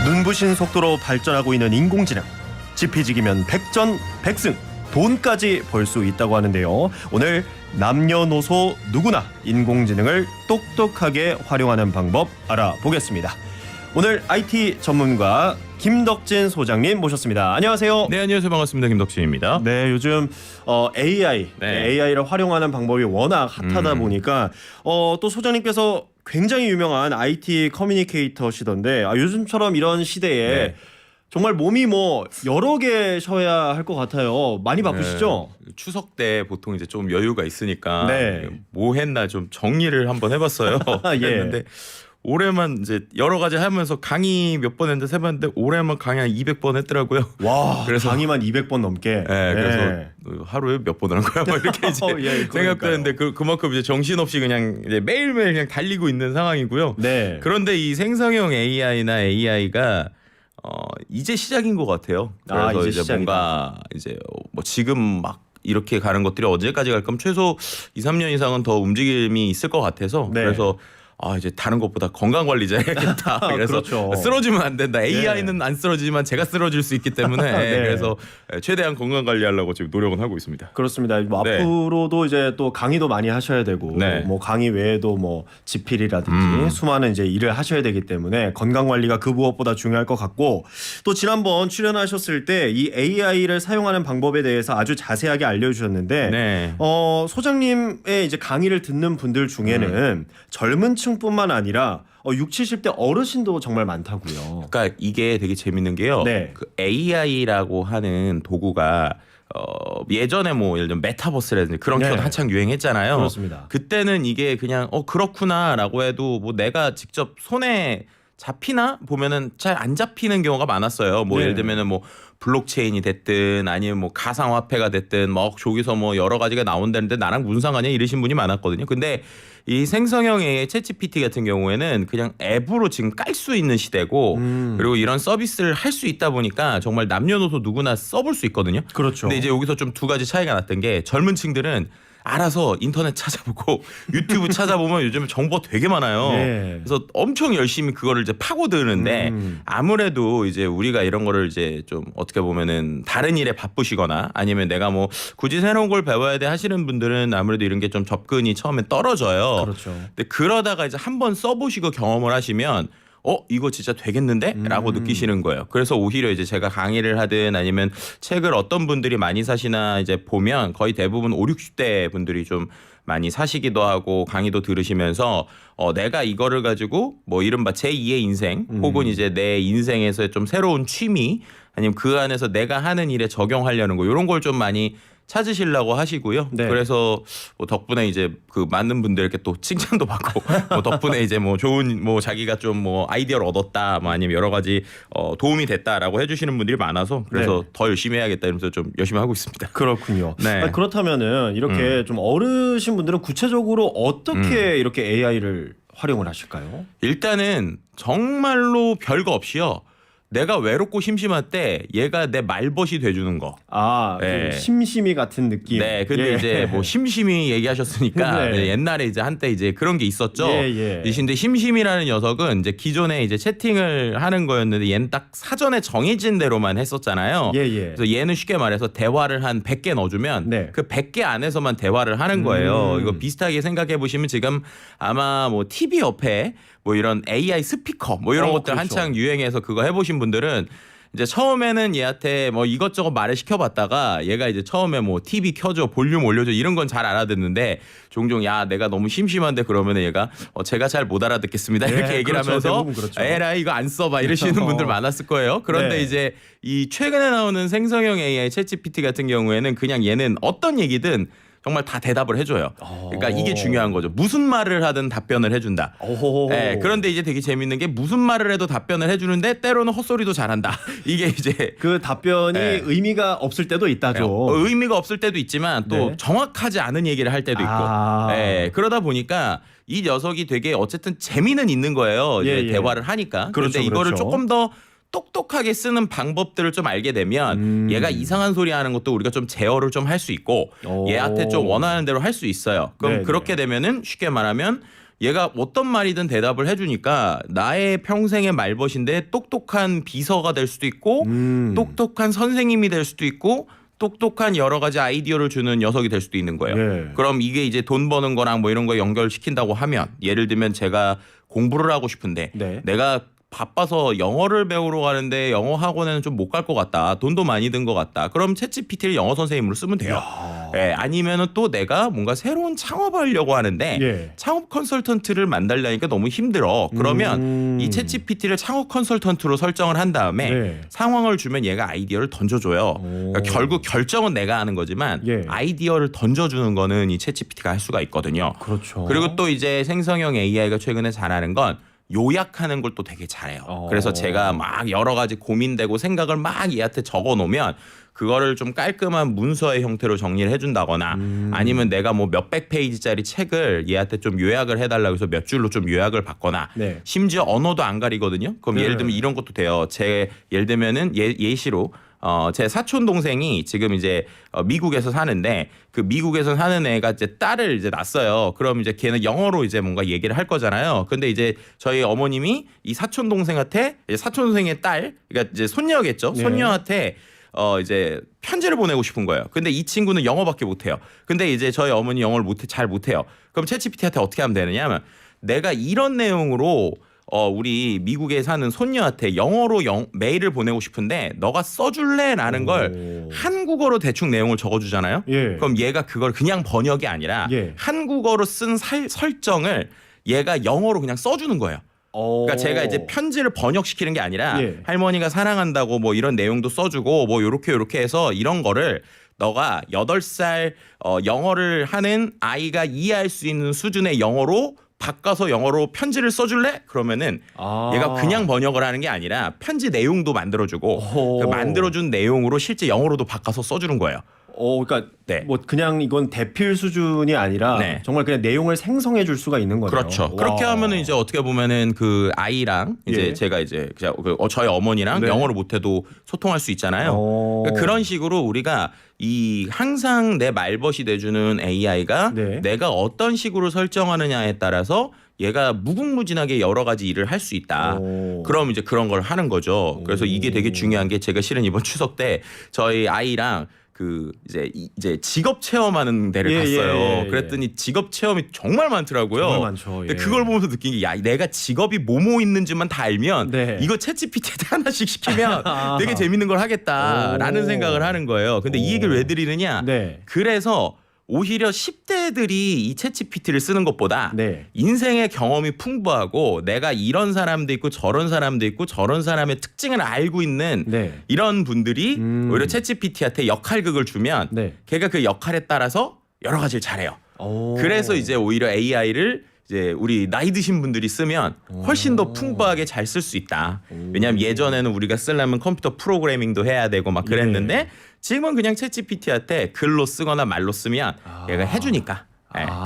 눈부신 속도로 발전하고 있는 인공지능. 지피지기면 백전백승, 돈까지 벌 수 있다고 하는데요. 오늘 남녀노소 누구나 인공지능을 똑똑하게 활용하는 방법 알아보겠습니다. 오늘 IT 전문가 김덕진 소장님 모셨습니다. 안녕하세요. 네, 안녕하세요. 반갑습니다. 김덕진입니다. 네, 요즘 AI, 네. AI를 활용하는 방법이 워낙 핫하다 보니까 또 소장님께서 굉장히 유명한 IT 커뮤니케이터시던데 요즘처럼 이런 시대에 네. 정말 몸이 뭐 여러 개 쉬어야 할 것 같아요. 많이 바쁘시죠? 네, 추석 때 보통 이제 좀 여유가 있으니까 네. 뭐 했나 좀 정리를 한번 해봤어요. 예. 그랬는데 올해만 이제 여러 가지 하면서 강의 몇 번 했는데 세봤는데 올해만 강의 한 200번 했더라고요. 와, 그래서 강의만 200번 넘게. 네, 그래서 하루에 몇 번 하는 거야? 뭐 이렇게 이제 예, 생각도 했는데 그만큼 이제 정신없이 그냥 이제 매일매일 그냥 달리고 있는 상황이고요. 네. 그런데 이 생성형 AI나 AI가 이제 시작인 것 같아요. 그래서 이제 이제 뭔가 이제 뭐 지금 막 이렇게 가는 것들이 언제까지 갈 거면 최소 2, 3년 이상은 더 움직임이 있을 것 같아서 네. 그래서 이제 다른 것보다 건강 관리자 해야겠다. 그래서 그렇죠. 쓰러지면 안 된다. AI는 안 쓰러지지만 제가 쓰러질 수 있기 때문에 네. 그래서 최대한 건강 관리하려고 지금 노력은 하고 있습니다. 그렇습니다. 뭐 네. 앞으로도 이제 또 강의도 많이 하셔야 되고 네. 뭐 강의 외에도 뭐 지필이라든지 수많은 이제 일을 하셔야 되기 때문에 건강 관리가 그 무엇보다 중요할 것 같고 또 지난번 출연하셨을 때 이 AI를 사용하는 방법에 대해서 아주 자세하게 알려주셨는데 네. 소장님의 이제 강의를 듣는 분들 중에는 젊은 층뿐만 아니라 60, 70대 어르신도 정말 많다고요. 그러니까 이게 되게 재밌는 게요. 네. 그 AI라고 하는 도구가 예전에 뭐 예를 들면 메타버스라든지 그런 네. 키워드 한창 유행했잖아요. 그렇습니다. 그때는 이게 그냥 그렇구나라고 해도 뭐 내가 직접 손에 잡히나 보면은 잘 안 잡히는 경우가 많았어요. 뭐 네. 예를 들면은 뭐 블록체인이 됐든 아니면 뭐 가상화폐가 됐든 뭐 저기서 뭐 여러 가지가 나온다는데 나랑 무슨 상관이야 이러신 분이 많았거든요. 근데 이 생성형 AI 챗GPT 같은 경우에는 그냥 앱으로 지금 깔 수 있는 시대고 그리고 이런 서비스를 할 수 있다 보니까 정말 남녀노소 누구나 써볼 수 있거든요. 그렇죠. 근데 이제 여기서 좀 두 가지 차이가 났던 게 젊은 층들은 알아서 인터넷 찾아보고 유튜브 찾아보면 요즘 정보가 되게 많아요. 네. 그래서 엄청 열심히 그거를 이제 파고드는데 아무래도 이제 우리가 이런 거를 이제 좀 어떻게 보면은 다른 일에 바쁘시거나 아니면 내가 뭐 굳이 새로운 걸 배워야 돼 하시는 분들은 아무래도 이런 게 좀 접근이 처음에 떨어져요. 그렇죠. 근데 그러다가 이제 한번 써보시고 경험을 하시면 이거 진짜 되겠는데? 라고 느끼시는 거예요. 그래서 오히려 이제 제가 강의를 하든 아니면 책을 어떤 분들이 많이 사시나 이제 보면 거의 대부분 5, 60대 분들이 좀 많이 사시기도 하고 강의도 들으시면서 내가 이거를 가지고 뭐 이른바 제2의 인생 혹은 이제 내 인생에서의 좀 새로운 취미 아니면 그 안에서 내가 하는 일에 적용하려는 거 이런 걸 좀 많이 찾으시려고 하시고요. 네. 그래서 뭐 덕분에 이제 그 많은 분들께 또 칭찬도 받고 뭐 덕분에 이제 뭐 좋은 뭐 자기가 좀 뭐 아이디어를 얻었다 뭐 아니면 여러 가지 도움이 됐다라고 해주시는 분들이 많아서 그래서 네. 더 열심히 해야겠다 이러면서 좀 열심히 하고 있습니다. 그렇군요. 네. 그렇다면은 이렇게 좀 어르신 분들은 구체적으로 어떻게 이렇게 AI를 활용을 하실까요? 일단은 정말로 별거 없이요. 내가 외롭고 심심할 때 얘가 내 말벗이 돼주는 거. 그 심심이 같은 느낌. 네, 근데 예. 이제 뭐 심심이 얘기하셨으니까 네. 옛날에 이제 한때 이제 그런 게 있었죠. 예. 근데 심심이라는 녀석은 이제 기존에 이제 채팅을 하는 거였는데 얘는 딱 사전에 정해진 대로만 했었잖아요. 예. 그래서 얘는 쉽게 말해서 대화를 한 100개 넣어주면 네. 그 100개 안에서만 대화를 하는 거예요. 이거 비슷하게 생각해 보시면 지금 아마 뭐 TV 옆에 뭐 이런 AI 스피커 뭐 이런 것들 그렇죠. 한창 유행해서 그거 해보신 분들은 이제 처음에는 얘한테 뭐 이것저것 말을 시켜봤다가 얘가 이제 처음에 뭐 TV 켜줘 볼륨 올려줘 이런 건 잘 알아듣는데 종종 야 내가 너무 심심한데 그러면 얘가 제가 잘 못 알아듣겠습니다 이렇게 예, 얘기를 그렇죠. 하면서 대부분 그렇죠. 에라이 이거 안 써봐 이러시는 분들 많았을 거예요. 그런데 네. 이제 이 최근에 나오는 생성형 AI 챗GPT 같은 경우에는 그냥 얘는 어떤 얘기든 정말 다 대답을 해줘요. 그러니까 이게 중요한 거죠. 무슨 말을 하든 답변을 해준다. 네, 그런데 이제 되게 재밌는 게 무슨 말을 해도 답변을 해주는데 때로는 헛소리도 잘한다. 이게 이제 그 답변이 네. 의미가 없을 때도 있다죠. 의미가 없을 때도 있지만 또 네. 정확하지 않은 얘기를 할 때도 있고 네, 그러다 보니까 이 녀석이 되게 어쨌든 재미는 있는 거예요. 이제 예. 대화를 하니까. 그렇죠, 그런데 이거를 그렇죠. 조금 더 똑똑하게 쓰는 방법들을 좀 알게 되면 얘가 이상한 소리 하는 것도 우리가 좀 제어를 좀 할 수 있고 오. 얘한테 좀 원하는 대로 할 수 있어요. 그럼 네네. 그렇게 되면은 쉽게 말하면 얘가 어떤 말이든 대답을 해주니까 나의 평생의 말벗인데 똑똑한 비서가 될 수도 있고 똑똑한 선생님이 될 수도 있고 똑똑한 여러 가지 아이디어를 주는 녀석이 될 수도 있는 거예요. 예. 그럼 이게 이제 돈 버는 거랑 뭐 이런 거 연결시킨다고 하면 예를 들면 제가 공부를 하고 싶은데 네. 내가 바빠서 영어를 배우러 가는데 영어 학원에는 좀 못 갈 것 같다. 돈도 많이 든 것 같다. 그럼 챗GPT를 영어 선생님으로 쓰면 돼요. 예, 아니면은 또 내가 뭔가 새로운 창업하려고 하는데 예. 창업 컨설턴트를 만들려니까 너무 힘들어. 그러면 이 챗GPT를 창업 컨설턴트로 설정을 한 다음에 네. 상황을 주면 얘가 아이디어를 던져줘요. 그러니까 결국 결정은 내가 하는 거지만 예. 아이디어를 던져주는 거는 이 챗GPT가 할 수가 있거든요. 그렇죠. 그리고 또 이제 생성형 AI가 최근에 잘하는 건 요약하는 걸 또 되게 잘해요. 그래서 제가 막 여러 가지 고민되고 생각을 막 얘한테 적어 놓으면 그거를 좀 깔끔한 문서의 형태로 정리를 해준다거나 아니면 내가 뭐 몇백 페이지짜리 책을 얘한테 좀 요약을 해달라고 해서 몇 줄로 좀 요약을 받거나 네. 심지어 언어도 안 가리거든요. 그럼 네. 예를 들면 이런 것도 돼요. 예를 들면은 예시로 제 사촌 동생이 지금 이제 미국에서 사는데 그 미국에서 사는 애가 이제 딸을 이제 낳았어요. 그럼 이제 걔는 영어로 이제 뭔가 얘기를 할 거잖아요. 근데 이제 저희 어머님이 이 사촌 동생한테 사촌 동생의 딸, 그러니까 이제 손녀겠죠. 네. 손녀한테 이제 편지를 보내고 싶은 거예요. 근데 이 친구는 영어밖에 못해요. 근데 이제 저희 어머니 영어를 잘 못해요. 그럼 챗GPT한테 어떻게 하면 되느냐 하면 내가 이런 내용으로 우리 미국에 사는 손녀한테 영어로 메일을 보내고 싶은데 너가 써줄래라는 걸 한국어로 대충 내용을 적어주잖아요. 예. 그럼 얘가 그걸 그냥 번역이 아니라 예. 한국어로 쓴 설정을 얘가 영어로 그냥 써주는 거예요. 그러니까 제가 이제 편지를 번역시키는 게 아니라 예. 할머니가 사랑한다고 뭐 이런 내용도 써주고 뭐 요렇게 해서 이런 거를 너가 8살 영어를 하는 아이가 이해할 수 있는 수준의 영어로 바꿔서 영어로 편지를 써줄래? 그러면은 얘가 그냥 번역을 하는 게 아니라 편지 내용도 만들어주고 그 만들어준 내용으로 실제 영어로도 바꿔서 써주는 거예요. 그러니까 네. 뭐 그냥 이건 대필 수준이 아니라 네. 정말 그냥 내용을 생성해 줄 수가 있는 거네요. 그렇죠. 와. 그렇게 하면은 이제 어떻게 보면은 그 아이랑 이제 예. 제가 이제 저희 어머니랑 네. 영어를 못해도 소통할 수 있잖아요. 그러니까 그런 식으로 우리가 이 항상 내 말벗이 돼주는 AI가 네. 내가 어떤 식으로 설정하느냐에 따라서 얘가 무궁무진하게 여러 가지 일을 할 수 있다. 그럼 이제 그런 걸 하는 거죠. 그래서 이게 되게 중요한 게 제가 실은 이번 추석 때 저희 아이랑 그 이제 직업 체험하는 데를 예, 갔어요. 예. 그랬더니 직업 체험이 정말 많더라고요. 정말 많죠. 근데 예. 그걸 보면서 느낀 게 야, 내가 직업이 뭐뭐 있는지만 다 알면 네. 이거 챗GPT한테 하나씩 시키면 되게 재밌는 걸 하겠다라는 생각을 하는 거예요. 근데 이 얘기를 왜 드리느냐? 네. 그래서 오히려 10대들이 이 챗GPT를 쓰는 것보다 네. 인생의 경험이 풍부하고 내가 이런 사람도 있고 저런 사람도 있고 저런 사람의 특징을 알고 있는 네. 이런 분들이 오히려 챗GPT한테 역할극을 주면 네. 걔가 그 역할에 따라서 여러 가지를 잘해요. 오. 그래서 이제 오히려 AI를 이제 우리 나이 드신 분들이 쓰면 훨씬 더 풍부하게 잘 쓸 수 있다. 왜냐하면 예전에는 우리가 쓰려면 컴퓨터 프로그래밍도 해야 되고 막 그랬는데 지금은 그냥 챗GPT한테 글로 쓰거나 말로 쓰면 얘가 해주니까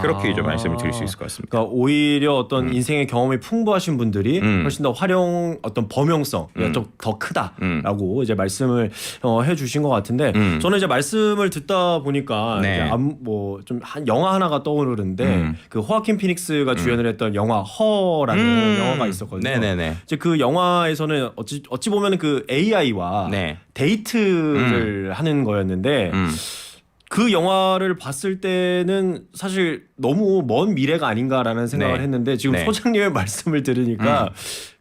그렇게 좀 말씀을 드릴 수 있을 것 같습니다. 그러니까 오히려 어떤 인생의 경험이 풍부하신 분들이 훨씬 더 활용 어떤 범용성이 좀 더 크다라고 이제 말씀을 해주신 것 같은데 저는 이제 말씀을 듣다 보니까 네. 이제 뭐좀 영화 하나가 떠오르는데 그 호아킨 피닉스가 주연을 했던 영화 허라는 영화가 있었거든요. 네네네. 이제 그 영화에서는 어찌 보면 그 AI와 네. 데이트를 하는 거였는데. 그 영화를 봤을 때는 사실 너무 먼 미래가 아닌가라는 생각을 네. 했는데 지금 네. 소장님의 말씀을 들으니까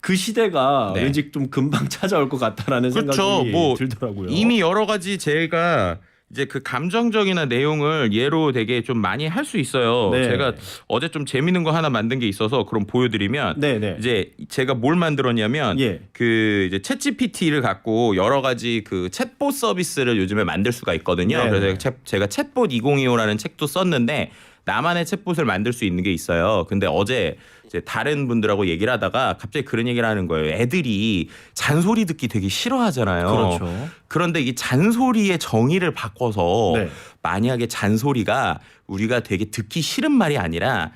그 시대가 네. 왠지 좀 금방 찾아올 것 같다라는 그렇죠. 생각이 뭐 들더라고요. 이미 여러 가지 제가 이제 그 감정적이나 내용을 예로 되게 좀 많이 할 수 있어요. 네. 제가 어제 좀 재밌는 거 하나 만든 게 있어서 그럼 보여드리면 네네. 이제 제가 뭘 만들었냐면 예. 그 이제 챗GPT를 갖고 여러 가지 그 챗봇 서비스를 요즘에 만들 수가 있거든요. 네네. 그래서 제가 챗봇 2025라는 책도 썼는데 나만의 챗봇을 만들 수 있는 게 있어요. 근데 어제 이제 다른 분들하고 얘기를 하다가 갑자기 그런 얘기를 하는 거예요. 애들이 잔소리 듣기 되게 싫어하잖아요. 그렇죠. 그런데 이 잔소리의 정의를 바꿔서 네. 만약에 잔소리가 우리가 되게 듣기 싫은 말이 아니라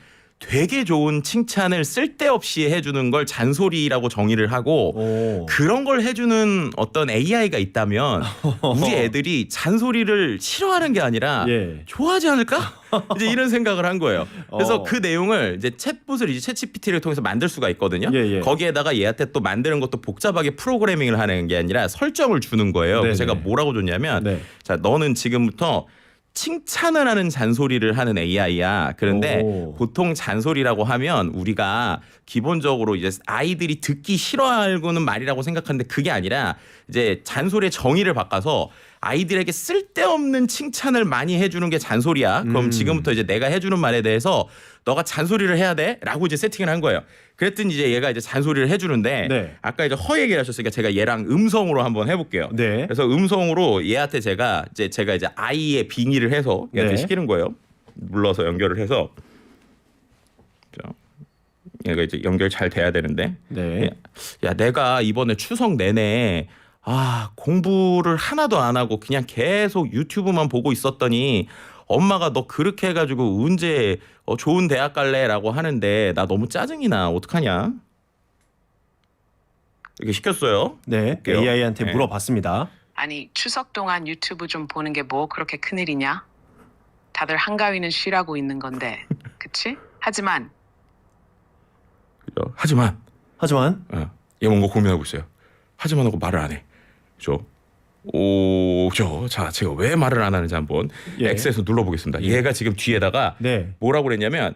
되게 좋은 칭찬을 쓸데없이 해주는 걸 잔소리라고 정의를 하고 오. 그런 걸 해주는 어떤 AI가 있다면 우리 애들이 잔소리를 싫어하는 게 아니라 예. 좋아하지 않을까? 이제 이런 생각을 한 거예요. 그래서 어. 그 내용을 이제 챗봇을 이제 챗GPT를 통해서 만들 수가 있거든요. 예, 예. 거기에다가 얘한테 또 만드는 것도 복잡하게 프로그래밍을 하는 게 아니라 설정을 주는 거예요. 네네. 그래서 제가 뭐라고 줬냐면 네. 자 너는 지금부터 칭찬을 하는 잔소리를 하는 AI야. 그런데 오. 보통 잔소리라고 하면 우리가 기본적으로 이제 아이들이 듣기 싫어하고는 말이라고 생각하는데 그게 아니라 이제 잔소리의 정의를 바꿔서 아이들에게 쓸데없는 칭찬을 많이 해주는 게 잔소리야. 그럼 지금부터 이제 내가 해주는 말에 대해서 너가 잔소리를 해야 돼?라고 이제 세팅을 한 거예요. 그랬더니 이제 얘가 이제 잔소리를 해주는데 네. 아까 이제 허 얘기를 하셨으니까 제가 얘랑 음성으로 한번 해볼게요. 네. 그래서 음성으로 얘한테 제가 이제 아이의 빙의를 해서 얘한테 네. 시키는 거예요. 눌러서 연결을 해서 자, 얘가 이제 연결 잘 돼야 되는데 네. 야 내가 이번에 추석 내내 공부를 하나도 안 하고 그냥 계속 유튜브만 보고 있었더니 엄마가 너 그렇게 해가지고 언제 좋은 대학 갈래라고 하는데 나 너무 짜증이 나. 어떡하냐? 이렇게 시켰어요. 네. 볼게요. AI한테 네. 물어봤습니다. 아니 추석 동안 유튜브 좀 보는 게 뭐 그렇게 큰일이냐? 다들 한가위는 쉬라고 있는 건데, 그치? 하지만 그죠? 하지만 얘 뭔가 고민하고 있어요. 하지만 하고 말을 안 해. 자 제가 왜 말을 안 하는지 한번 예. X에서 눌러보겠습니다. 얘가 지금 뒤에다가 네. 뭐라고 그랬냐면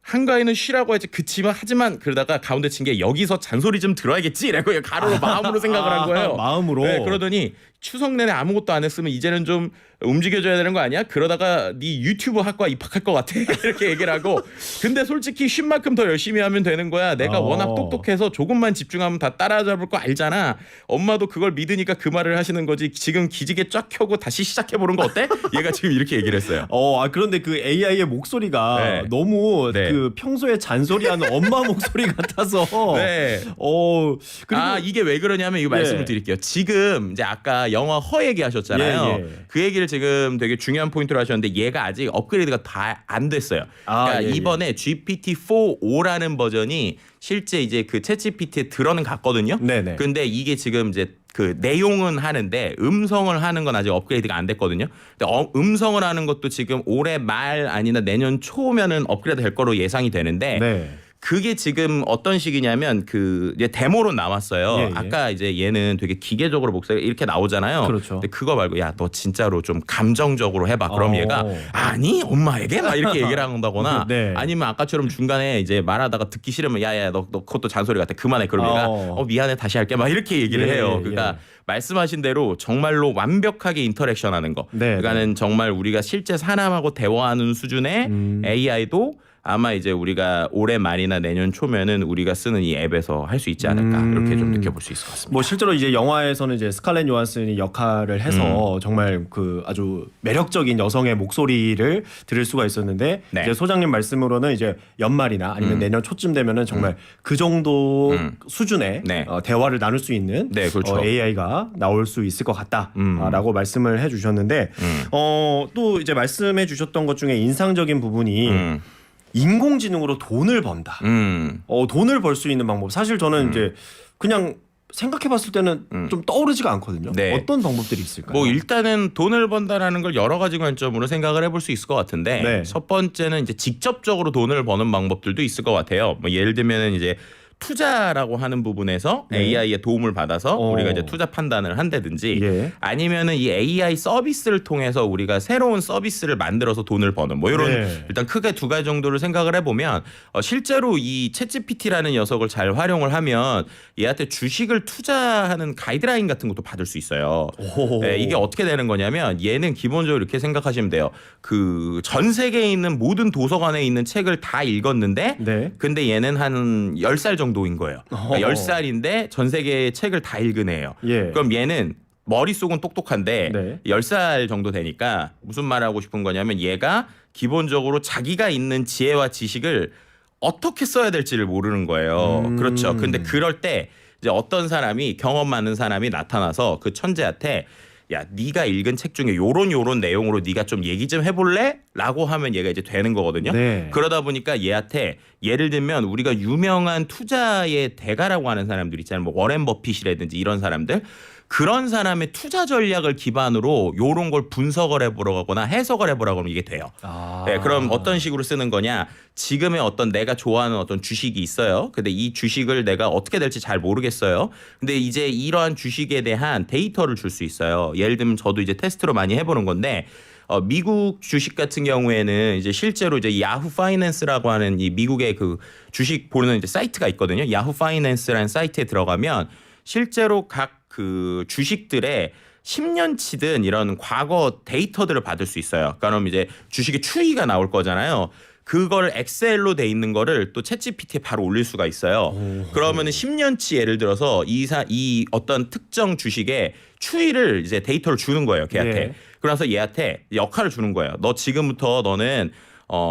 한가위는 쉬라고 했지 그치만 하지만 그러다가 가운데 친 게 여기서 잔소리 좀 들어야겠지 라고 가로로 마음으로 생각을 한 거예요. 마음으로. 네, 그러더니 추석 내내 아무것도 안 했으면 이제는 좀 움직여줘야 되는 거 아니야? 그러다가 네 유튜브 학과 입학할 것 같아 이렇게 얘기를 하고 근데 솔직히 쉰 만큼 더 열심히 하면 되는 거야. 내가 워낙 똑똑해서 조금만 집중하면 다 따라잡을 거 알잖아. 엄마도 그걸 믿으니까 그 말을 하시는 거지. 지금 기지개 쫙 켜고 다시 시작해보는 거 어때? 얘가 지금 이렇게 얘기를 했어요. 그런데 그 AI의 목소리가 네. 너무 네. 그 평소에 잔소리하는 엄마 목소리 같아서. 네. 그리고 이게 왜 그러냐면 이거 말씀을 예. 드릴게요. 지금 이제 아까 영화 허 얘기하셨잖아요. 예. 그 얘기를 지금 되게 중요한 포인트로 하셨는데 얘가 아직 업그레이드가 다 안 됐어요. 그러니까 예. 이번에 GPT-4.5라는 버전이 실제 이제 그 챗GPT에 들어는 갔거든요. 네네. 근데 이게 지금 이제 그 내용은 하는데 음성을 하는 건 아직 업그레이드가 안 됐거든요. 근데 음성을 하는 것도 지금 올해 말 아니나 내년 초면은 업그레이드 될 거로 예상이 되는데 네. 그게 지금 어떤 식이냐면 그 이제 데모로 나왔어요. 예. 아까 이제 얘는 되게 기계적으로 목소리가 이렇게 나오잖아요. 그렇죠. 근데 그거 말고 야 너 진짜로 좀 감정적으로 해봐. 그럼 어. 얘가 아니 엄마에게 막 이렇게 얘기를 한다거나 네. 아니면 아까처럼 중간에 이제 말하다가 듣기 싫으면 야야 너 그것도 잔소리 같아 그만해. 그럼 얘가 미안해 다시 할게 막 이렇게 얘기를 예, 해요. 그러니까 예. 말씀하신 대로 정말로 완벽하게 인터랙션하는 거. 네, 그러니까는 정말 우리가 실제 사람하고 대화하는 수준의 AI도 아마 이제 우리가 올해 말이나 내년 초면은 우리가 쓰는 이 앱에서 할 수 있지 않을까 이렇게 좀 느껴볼 수 있을 것 같습니다. 뭐 실제로 이제 영화에서는 이제 스칼렛 요한슨이 역할을 해서 정말 그 아주 매력적인 여성의 목소리를 들을 수가 있었는데 네. 이제 소장님 말씀으로는 이제 연말이나 아니면 내년 초쯤 되면은 정말 그 정도 수준의 네. 대화를 나눌 수 있는 네, 그렇죠. AI가 나올 수 있을 것 같다라고 말씀을 해주셨는데 또 이제 말씀해 주셨던 것 중에 인상적인 부분이 인공지능으로 돈을 번다. 돈을 벌 수 있는 방법. 사실 저는 이제 그냥 생각해봤을 때는 좀 떠오르지가 않거든요. 네. 어떤 방법들이 있을까요? 뭐 일단은 돈을 번다라는 걸 여러 가지 관점으로 생각을 해볼 수 있을 것 같은데 네. 첫 번째는 이제 직접적으로 돈을 버는 방법들도 있을 것 같아요. 뭐 예를 들면은 이제 투자라고 하는 부분에서 네. AI의 도움을 받아서 어. 우리가 이제 투자 판단을 한다든지 예. 아니면은 이 AI 서비스를 통해서 우리가 새로운 서비스를 만들어서 돈을 버는 뭐 이런 네. 일단 크게 두 가지 정도를 생각을 해보면 실제로 이 챗GPT라는 녀석을 잘 활용을 하면 얘한테 주식을 투자하는 가이드라인 같은 것도 받을 수 있어요. 오. 네, 이게 어떻게 되는 거냐면 얘는 기본적으로 이렇게 생각하시면 돼요. 그 전 세계에 있는 모든 도서관에 있는 책을 다 읽었는데 네. 근데 얘는 한 10살 정도인 거예요. 그러니까 10살인데 전 세계의 책을 다 읽은 애예요. 예. 그럼 얘는 머릿속은 똑똑한데 네. 10살 정도 되니까 무슨 말하고 싶은 거냐면 얘가 기본적으로 자기가 있는 지혜와 지식을 어떻게 써야 될지를 모르는 거예요. 그렇죠. 근데 그럴 때 이제 어떤 사람이 경험 많은 사람이 나타나서 그 천재한테 야 네가 읽은 책 중에 요런 내용으로 네가 좀 얘기 좀 해볼래? 라고 하면 얘가 이제 되는 거거든요. 네. 그러다 보니까 얘한테 예를 들면 우리가 유명한 투자의 대가라고 하는 사람들 있잖아요. 뭐 워렌 버핏이라든지 이런 사람들 그런 사람의 투자 전략을 기반으로 요런 걸 분석을 해보거나 해석을 해보라고 하면 이게 돼요. 네, 그럼 어떤 식으로 쓰는 거냐? 지금의 어떤 내가 좋아하는 어떤 주식이 있어요. 근데 이 주식을 내가 어떻게 될지 잘 모르겠어요. 근데 이제 이러한 주식에 대한 데이터를 줄 수 있어요. 예를 들면 저도 이제 테스트로 많이 해보는 건데 미국 주식 같은 경우에는 이제 실제로 이제 야후 파이낸스라고 하는 이 미국의 그 주식 보는 이제 사이트가 있거든요. 야후 파이낸스라는 사이트에 들어가면 실제로 각 그 주식들의 10년치든 이런 과거 데이터들을 받을 수 있어요. 그러니까 이제 주식의 추이가 나올 거잖아요. 그걸 엑셀로 돼 있는 거를 또 챗GPT에 바로 올릴 수가 있어요. 그러면은 10년치 예를 들어서 이 어떤 특정 주식의 추이를 이제 데이터를 주는 거예요. 걔한테. 네. 그래서 얘한테 역할을 주는 거예요. 너 지금부터 너는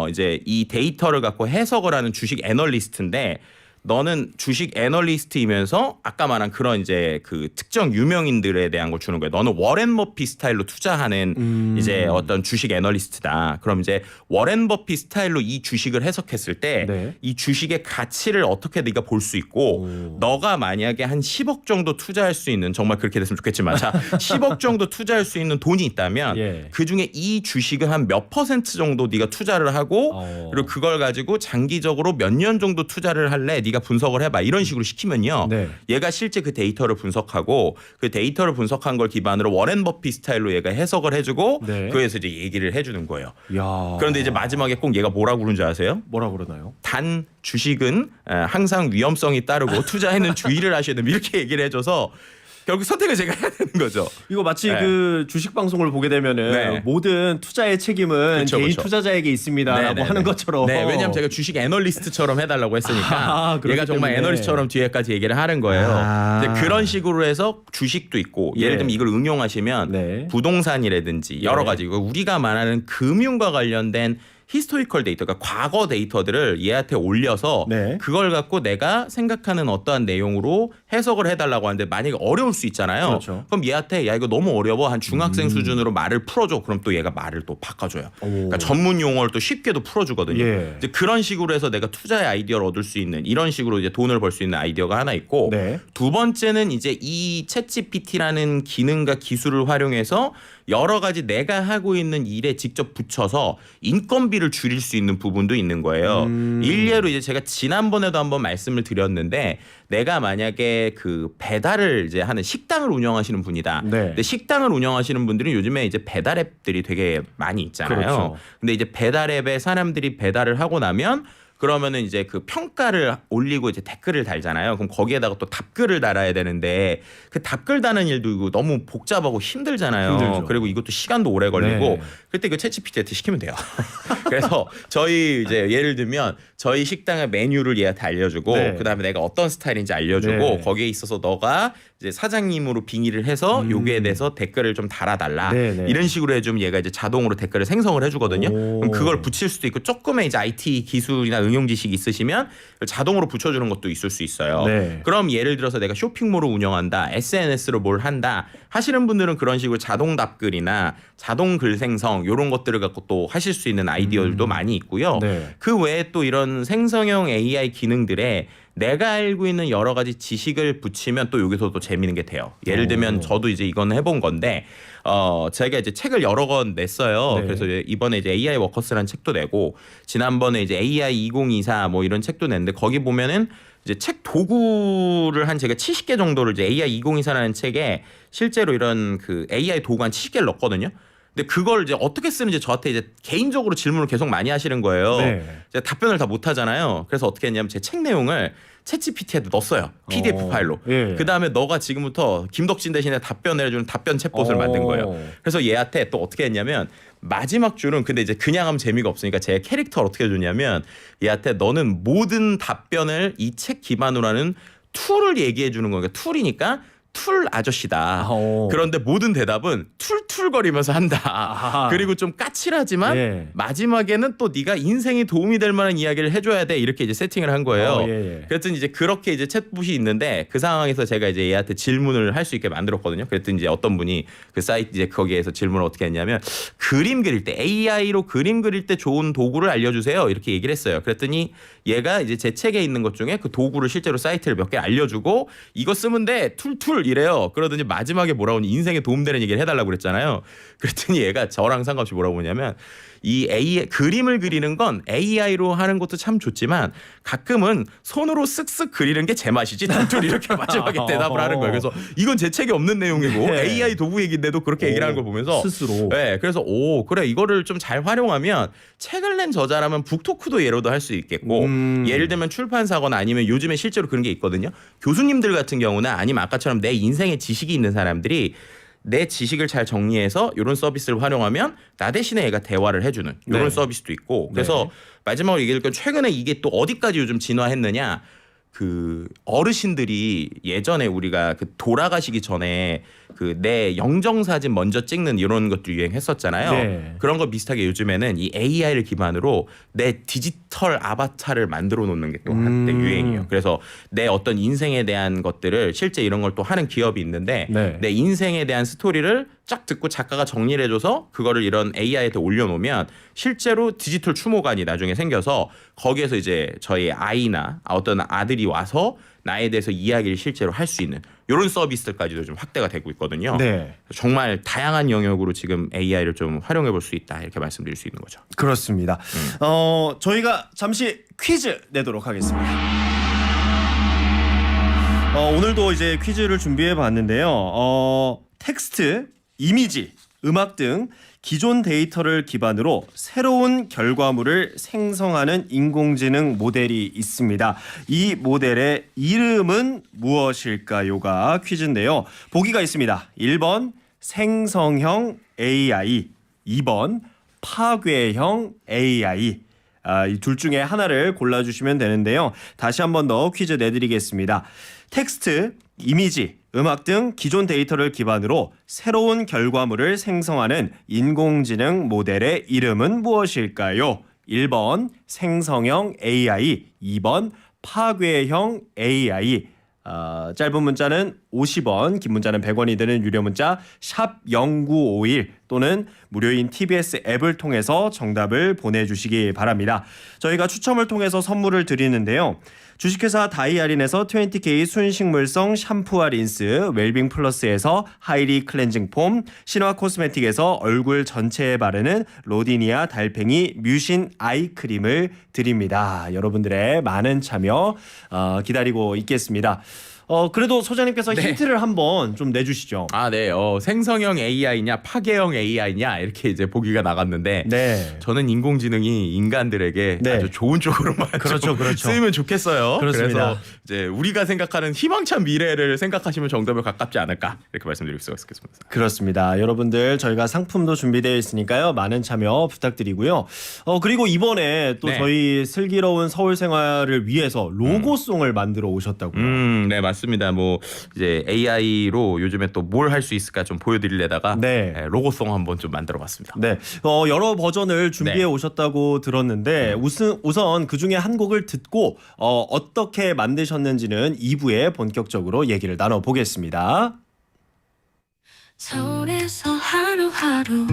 이제 이 데이터를 갖고 해석을 하는 주식 애널리스트인데 너는 주식 애널리스트이면서 아까 말한 그런 이제 그 특정 유명인들에 대한 걸 주는 거예요. 너는 워렌 버핏 스타일로 투자하는 이제 어떤 주식 애널리스트다. 그럼 이제 워렌 버핏 스타일로 이 주식을 해석했을 때 이 네. 주식의 가치를 어떻게 네가 볼 수 있고 너가 만약에 한 10억 정도 투자할 수 있는 정말 그렇게 됐으면 좋겠지만 자 10억 정도 투자할 수 있는 돈이 있다면 예. 그중에 이 주식은 한 몇 퍼센트 정도 네가 투자를 하고 그리고 그걸 가지고 장기적으로 몇 년 정도 투자를 할래? 네가 분석을 해봐. 이런 식으로 시키면요. 네. 얘가 실제 그 데이터를 분석하고 그 데이터를 분석한 걸 기반으로 워렌 버핏 스타일로 얘가 해석을 해주고 네. 그에서 이제 얘기를 해주는 거예요. 야. 그런데 이제 마지막에 꼭 얘가 뭐라고 그러는지 아세요? 뭐라 그러나요? 단 주식은 항상 위험성이 따르고 투자에는 주의를 하셔야 됩니다. 이렇게 얘기를 해줘서 결국 선택을 제가 해야 되는 거죠. 이거 마치 네. 그 주식 방송을 보게 되면은 네. 모든 투자의 책임은 그쵸, 개인 그쵸. 투자자에게 있습니다라고 네, 하는 네. 것처럼. 네, 왜냐하면 제가 주식 애널리스트처럼 해달라고 했으니까 그렇기 얘가 정말 때문에. 애널리스트처럼 뒤에까지 얘기를 하는 거예요. 이제 그런 식으로 해서 주식도 있고 예를 예. 들면 이걸 응용하시면 네. 부동산이라든지 여러 가지 우리가 말하는 금융과 관련된 히스토리컬 데이터, 그러니까 과거 데이터들을 얘한테 올려서 네. 그걸 갖고 내가 생각하는 어떠한 내용으로 해석을 해달라고 하는데 만약에 어려울 수 있잖아요. 그렇죠. 그럼 얘한테 야 이거 너무 어려워 한 중학생 수준으로 말을 풀어줘. 그럼 또 얘가 말을 또 바꿔줘요. 그러니까 전문 용어를 또 쉽게도 풀어주거든요. 예. 이제 그런 식으로 해서 내가 투자의 아이디어를 얻을 수 있는 이런 식으로 이제 돈을 벌 수 있는 아이디어가 하나 있고 네. 두 번째는 이제 이 챗GPT라는 기능과 기술을 활용해서 여러 가지 내가 하고 있는 일에 직접 붙여서 인건비를 줄일 수 있는 부분도 있는 거예요. 일례로 이제 제가 지난번에도 한번 말씀을 드렸는데 내가 만약에 그 배달을 이제 하는 식당을 운영하시는 분이다. 네. 근데 식당을 운영하시는 분들은 요즘에 이제 배달 앱들이 되게 많이 있잖아요. 그렇죠. 근데 이제 배달 앱에 사람들이 배달을 하고 나면 그러면은 이제 그 평가를 올리고 이제 댓글을 달잖아요. 그럼 거기에다가 또 답글을 달아야 되는데 그 답글 다는 일도 이거 너무 복잡하고 힘들잖아요. 힘들죠. 그리고 이것도 시간도 오래 걸리고 네. 그때 그 챗GPT한테 시키면 돼요. 그래서 저희 이제 예를 들면 저희 식당의 메뉴를 얘한테 알려주고 네. 그다음에 내가 어떤 스타일인지 알려주고 네. 거기에 있어서 너가 이제 사장님으로 빙의를 해서 여기에 대해서 댓글을 좀 달아달라 네, 네. 이런 식으로 해주면 얘가 이제 자동으로 댓글을 생성을 해주거든요. 오. 그럼 그걸 붙일 수도 있고 조금의 이제 IT 기술이나 응용 지식이 있으시면 자동으로 붙여주는 것도 있을 수 있어요. 네. 그럼 예를 들어서 내가 쇼핑몰을 운영한다, SNS로 뭘 한다 하시는 분들은 그런 식으로 자동 답글이나 자동 글 생성 이런 것들을 갖고 또 하실 수 있는 아이디어들도 많이 있고요. 네. 그 외에 또 이런 생성형 AI 기능들에 내가 알고 있는 여러 가지 지식을 붙이면 또 여기서 또 재미있는 게 돼요. 예를 들면 저도 이제 이건 해본 건데 제가 이제 책을 여러 권 냈어요. 네. 그래서 이번에 이제 AI 워커스라는 책도 내고 지난번에 이제 AI 2024 뭐 이런 책도 냈는데 거기 보면은 이제 책 도구를 한 제가 70개 정도를 이제 AI 2024라는 책에 실제로 이런 그 AI 도구 한 70개를 넣었거든요. 근데 그걸 이제 어떻게 쓰는지 저한테 이제 개인적으로 질문을 계속 많이 하시는 거예요. 네. 제가 답변을 다 못 하잖아요. 그래서 어떻게 했냐면 제 책 내용을 챗GPT에도 넣었어요. PDF 파일로. 예. 그다음에 너가 지금부터 김덕진 대신에 답변을 해주는 답변 챗봇을 만든 거예요. 그래서 얘한테 또 어떻게 했냐면 마지막 줄은 근데 이제 그냥 하면 재미가 없으니까 제 캐릭터를 어떻게 해줬냐면 얘한테 너는 모든 답변을 이 책 기반으로 하는 툴을 얘기해 주는 거니까 툴이니까 툴 아저씨다. 어. 그런데 모든 대답은 툴툴거리면서 한다. 아하. 그리고 좀 까칠하지만 예. 마지막에는 또 네가 인생에 도움이 될 만한 이야기를 해줘야 돼. 이렇게 이제 세팅을 한 거예요. 예. 그랬더니 이제 그렇게 이제 챗봇이 있는데 그 상황에서 제가 이제 얘한테 질문을 할 수 있게 만들었거든요. 그랬더니 이제 어떤 분이 그 사이트 이제 거기에서 질문을 어떻게 했냐면 그림 그릴 때 AI로 그림 그릴 때 좋은 도구를 알려주세요. 이렇게 얘기를 했어요. 그랬더니 얘가 이제 제 책에 있는 것 중에 그 도구를 실제로 사이트를 몇 개 알려주고 이거 쓰면 돼 툴툴 이래요. 그러더니 마지막에 뭐라고 하니 인생에 도움되는 얘기를 해달라고 그랬잖아요. 그랬더니 얘가 저랑 상관없이 뭐라고 하냐면 이 AI 그림을 그리는 건 AI로 하는 것도 참 좋지만 가끔은 손으로 쓱쓱 그리는 게 제 맛이지 툴툴 이렇게 마지막에 대답을 하는 거예요. 그래서 이건 제 책에 없는 내용이고 네. AI 도구 얘기인데도 그렇게 얘기를 하는 걸 보면서 스스로. 네, 그래서 오 그래 이거를 좀 잘 활용하면 책을 낸 저자라면 북토크도 예로도 할 수 있겠고 예를 들면 출판사거나 아니면 요즘에 실제로 그런 게 있거든요. 교수님들 같은 경우나 아니면 아까처럼 내 인생에 지식이 있는 사람들이 내 지식을 잘 정리해서 이런 서비스를 활용하면 나 대신에 얘가 대화를 해주는 이런 네. 서비스도 있고 그래서 마지막으로 얘기할 건 최근에 이게 또 어디까지 요즘 진화했느냐 그 어르신들이 예전에 우리가 그 돌아가시기 전에 그 내 영정 사진 먼저 찍는 이런 것도 유행했었잖아요. 네. 그런 거 비슷하게 요즘에는 이 AI를 기반으로 내 디지털 아바타를 만들어 놓는 게 또 한때 유행이에요. 그래서 내 어떤 인생에 대한 것들을 실제 이런 걸 또 하는 기업이 있는데 네. 내 인생에 대한 스토리를 쫙 듣고 작가가 정리를 해줘서 그거를 이런 AI에 올려놓으면 실제로 디지털 추모관이 나중에 생겨서 거기에서 이제 저희 아이나 어떤 아들이 와서 나에 대해서 이야기를 실제로 할 수 있는 이런 서비스들까지도 좀 확대가 되고 있거든요. 네. 정말 다양한 영역으로 지금 AI를 좀 활용해 볼 수 있다 이렇게 말씀드릴 수 있는 거죠. 그렇습니다. 저희가 잠시 퀴즈 내도록 하겠습니다. 오늘도 이제 퀴즈를 준비해 봤는데요. 텍스트, 이미지, 음악 등 기존 데이터를 기반으로 새로운 결과물을 생성하는 인공지능 모델이 있습니다. 이 모델의 이름은 무엇일까요가 퀴즈인데요. 보기가 있습니다. 1번 생성형 AI, 2번 파괴형 AI. 이 둘 중에 하나를 골라주시면 되는데요. 다시 한 번 더 퀴즈 내드리겠습니다. 텍스트, 이미지, 음악 등 기존 데이터를 기반으로 새로운 결과물을 생성하는 인공지능 모델의 이름은 무엇일까요? 1번 생성형 AI, 2번 파괴형 AI. 짧은 문자는 50원, 긴 문자는 100원이 드는 유료 문자 샵 0951 또는 무료인 TBS 앱을 통해서 정답을 보내주시기 바랍니다. 저희가 추첨을 통해서 선물을 드리는데요. 주식회사 다이아린에서 20K 순식물성 샴푸와 린스, 웰빙 플러스에서 하이리 클렌징 폼, 신화 코스메틱에서 얼굴 전체에 바르는 로디니아 달팽이 뮤신 아이크림을 드립니다. 여러분들의 많은 참여 기다리고 있겠습니다. 그래도 소장님께서 네. 힌트를 한번 좀 내주시죠. 네. 생성형 AI냐 파괴형 AI냐 이렇게 이제 보기가 나갔는데 네. 저는 인공지능이 인간들에게 네. 아주 좋은 쪽으로만 그렇죠, 좀 그렇죠. 쓰이면 좋겠어요. 그렇습니다. 그래서 이제 우리가 생각하는 희망찬 미래를 생각하시면 정답에 가깝지 않을까 이렇게 말씀드릴 수가 있겠습니다. 그렇습니다. 여러분들 저희가 상품도 준비되어 있으니까요. 많은 참여 부탁드리고요. 그리고 이번에 또 네. 저희 슬기로운 서울 생활을 위해서 로고송을 만들어 오셨다고요. 네 맞습니다. 뭐 이제 AI로 요즘에 또 뭘 할 수 있을까 좀 보여드리려다가 네. 로고송 한번 좀 만들어봤습니다. 네, 여러 버전을 준비해 네. 오셨다고 들었는데 우선 그 중에 한 곡을 듣고 어떻게 만드셨는지는 2부에 본격적으로 얘기를 나눠보겠습니다. 서울에서 하루하루